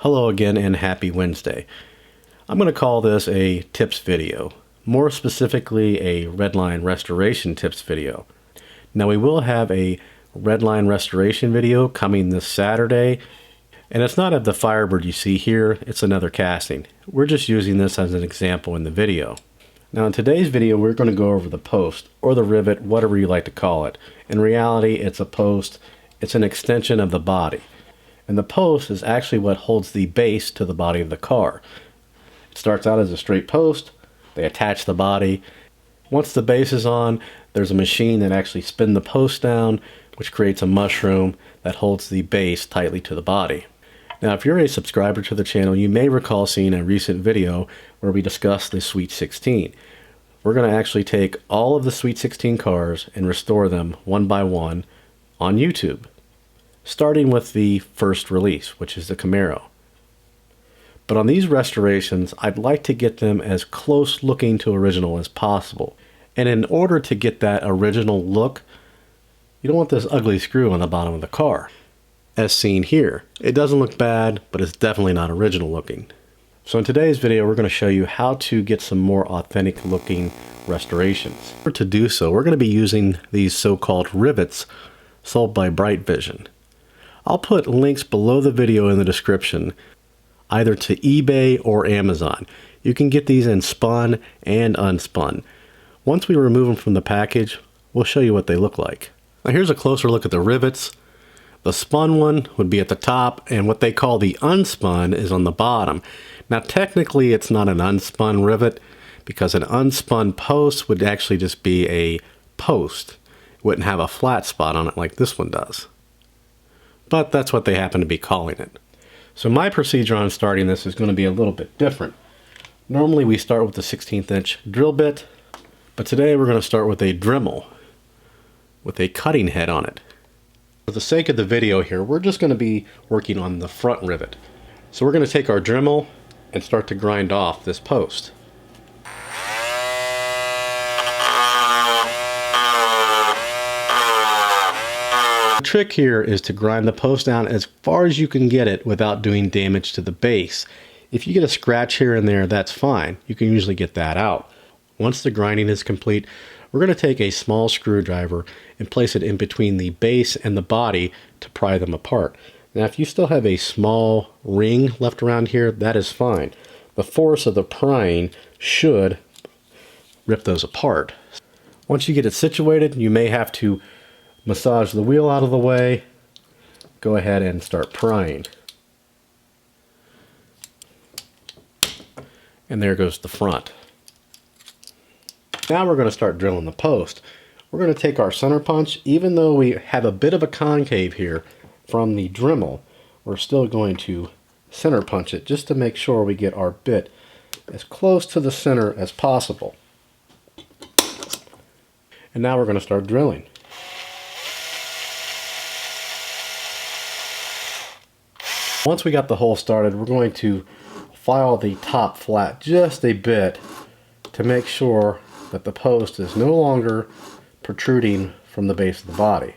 Hello again and happy Wednesday. I'm going to call this a tips video, more specifically a Redline restoration tips video. Now we will have a Redline restoration video coming this Saturday, and it's not of the Firebird you see here, it's another casting. We're just using this as an example in the video. Now in today's video we're going to go over the post, or the rivet, whatever you like to call it. In reality it's a post, it's an extension of the body. And the post is actually what holds the base to the body of the car. It starts out as a straight post, they attach the body. Once the base is on, there's a machine that actually spins the post down, which creates a mushroom that holds the base tightly to the body. Now if you're a subscriber to the channel, you may recall seeing a recent video where we discussed the Sweet 16. We're going to actually take all of the Sweet 16 cars and restore them one by one on YouTube, starting with the first release, which is the Camaro. But on these restorations, I'd like to get them as close looking to original as possible. And in order to get that original look, you don't want this ugly screw on the bottom of the car. As seen here, it doesn't look bad, but it's definitely not original looking. So in today's video, we're going to show you how to get some more authentic looking restorations. To do so, we're going to be using these so-called rivets sold by Bright Vision. I'll put links below the video in the description, either to eBay or Amazon. You can get these in spun and unspun. Once we remove them from the package, we'll show you what they look like. Now here's a closer look at the rivets. The spun one would be at the top, and what they call the unspun is on the bottom. Now technically it's not an unspun rivet, because an unspun post would actually just be a post. It wouldn't have a flat spot on it like this one does. But that's what they happen to be calling it. So my procedure on starting this is going to be a little bit different. Normally we start with the 16th inch drill bit, but today we're going to start with a Dremel with a cutting head on it. For the sake of the video here, we're just going to be working on the front rivet. So we're going to take our Dremel and start to grind off this post. The trick here is to grind the post down as far as you can get it without doing damage to the base. If you get a scratch here and there, that's fine. You can usually get that out. Once the grinding is complete, we're going to take a small screwdriver and place it in between the base and the body to pry them apart. Now if you still have a small ring left around here, that is fine. The force of the prying should rip those apart. Once you get it situated, you may have to massage the wheel out of the way, go ahead and start prying. And there goes the front. Now we're going to start drilling the post. We're going to take our center punch. Even though we have a bit of a concave here from the Dremel, we're still going to center punch it just to make sure we get our bit as close to the center as possible. And now we're going to start drilling. Once we got the hole started, we're going to file the top flat just a bit to make sure that the post is no longer protruding from the base of the body.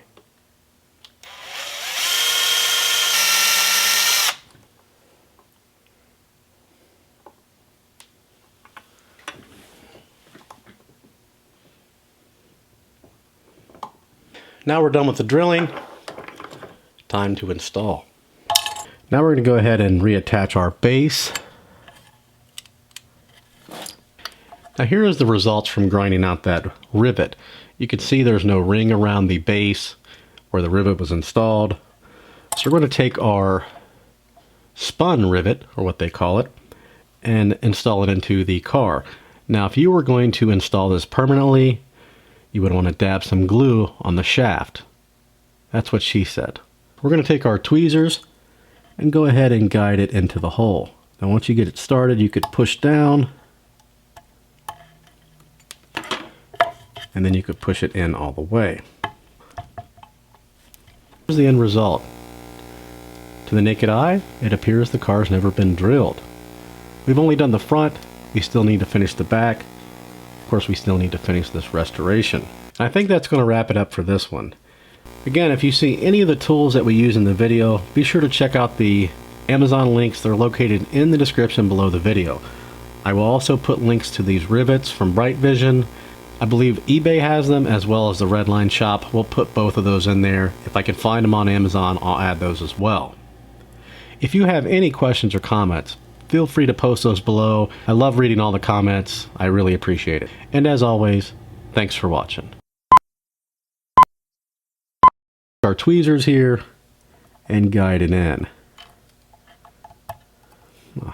Now we're done with the drilling. Time to install. Now we're going to go ahead and reattach our base. Now here is the results from grinding out that rivet. You can see there's no ring around the base where the rivet was installed. So we're going to take our spun rivet, or what they call it, and install it into the car. Now if you were going to install this permanently, you would want to dab some glue on the shaft. That's what she said. We're going to take our tweezers and go ahead and guide it into the hole. Now once you get it started, you could push down, and then you could push it in all the way. Here's the end result. To the naked eye, it appears the car's never been drilled. We've only done the front, we still need to finish the back. Of course, we still need to finish this restoration. And I think that's going to wrap it up for this one. Again, if you see any of the tools that we use in the video, be sure to check out the Amazon links, they're located in the description below the video. I will also put links to these rivets from Bright Vision. I believe eBay has them as well as the Redline Shop. We'll put both of those in there. If I can find them on Amazon, I'll add those as well. If you have any questions or comments, feel free to post those below. I love reading all the comments. I really appreciate it. And as always, thanks for watching. Our tweezers here and guide it in. Oh,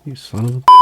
you son of a